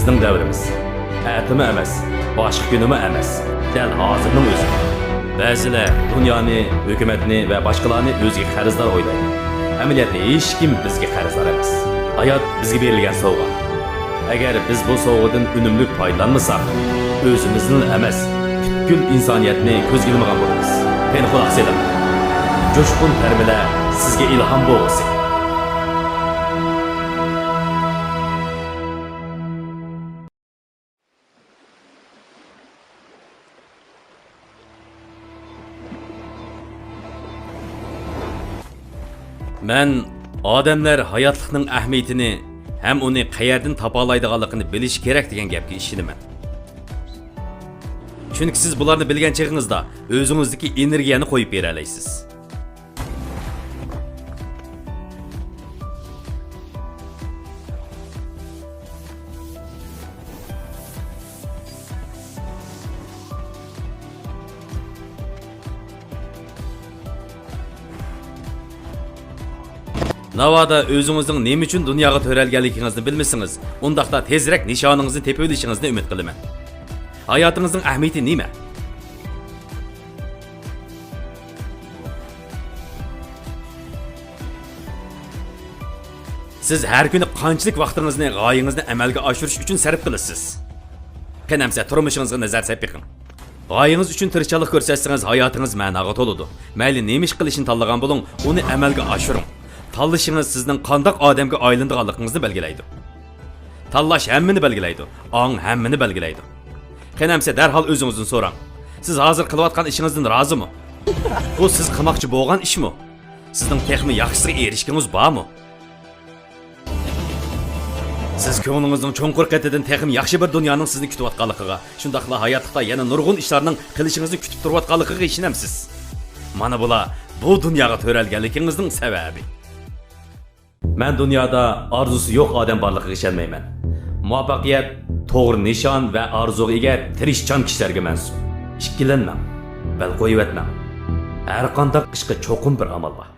bizning davrimiz. Atimi emas, boshqa kunimi emas. Dal hozirning o'zi. Ba'zilar dunyoni, hukumatni va boshqalarni o'ziga qarzdor o'ylaydi. Amaliyotda hech kim bizga qarzdor emas. Hayot bizga berilgan sovg'a. Agar biz bu sovg'adan unumli foydalanmasak, o'zimizni emas, butkul insoniyatni ko'zga ilmagan bo'lamiz. Men quloq seling. Jo'shqin tarbiyalar sizga ilhom bo'lsin. Men odamlar hayotlikning ahamiyatini ham uni qayerdan topa oladiganligini bilish kerak degan gapga ishonaman. Chunki siz bularni bilgan chog'ingizda o'zingizdagi energiyani qo'yib bera olasiz. Navada o'zingizning nima uchun dunyoga to'ralganligingizni bilmasangiz, undaqda tezroq nishoningizni tepib olishingizni umid qilaman. Hayotingizning ahamiyati nima? Siz har kuni qanchalik vaqtingizni, g'oyangizni amalga oshirish uchun sarf qilasiz? Qanamsa turmushingizga nazar seping. G'oyangiz uchun tirishchilik ko'rsatsangiz, hayotingiz ma'noga to'ladi. Mayli nima ish qilishni tanlagan bo'ling, uni amalga oshiring. Tanlashingiz sizning qanday odamga aylanadiganligingizni belgilaydi. Tanlash hammani belgilaydi, ong hammani belgilaydi. Qanamsa darhol o'zingizdan so'rang. Siz hozir qilayotgan ishingizdan rozimi? Bu siz qilmoqchi bo'lgan ishmi? Sizning texmi yaxshisiga erishgingiz bormi? Siz ko'nglingizning cho'nqur qatidan texmi yaxshi bir dunyoning sizni kutayotganligiga, shundaqla hayotda yana nurg'un ishlarning qilishingizni kutib turayotganligiga ishonamsiz. Mana bular bu dunyoga to'ralganligingizning sababi. Men dunyoda arzusi yo'q odam borligiga ishonmayman. Muvaffaqiyat to'g'ri nishon va orzuga ega tirishchan kishilarga mansub. Ikkilanmang, bal qo'yib o'tmang. Har qanday ishga cho'qim bir amal bor.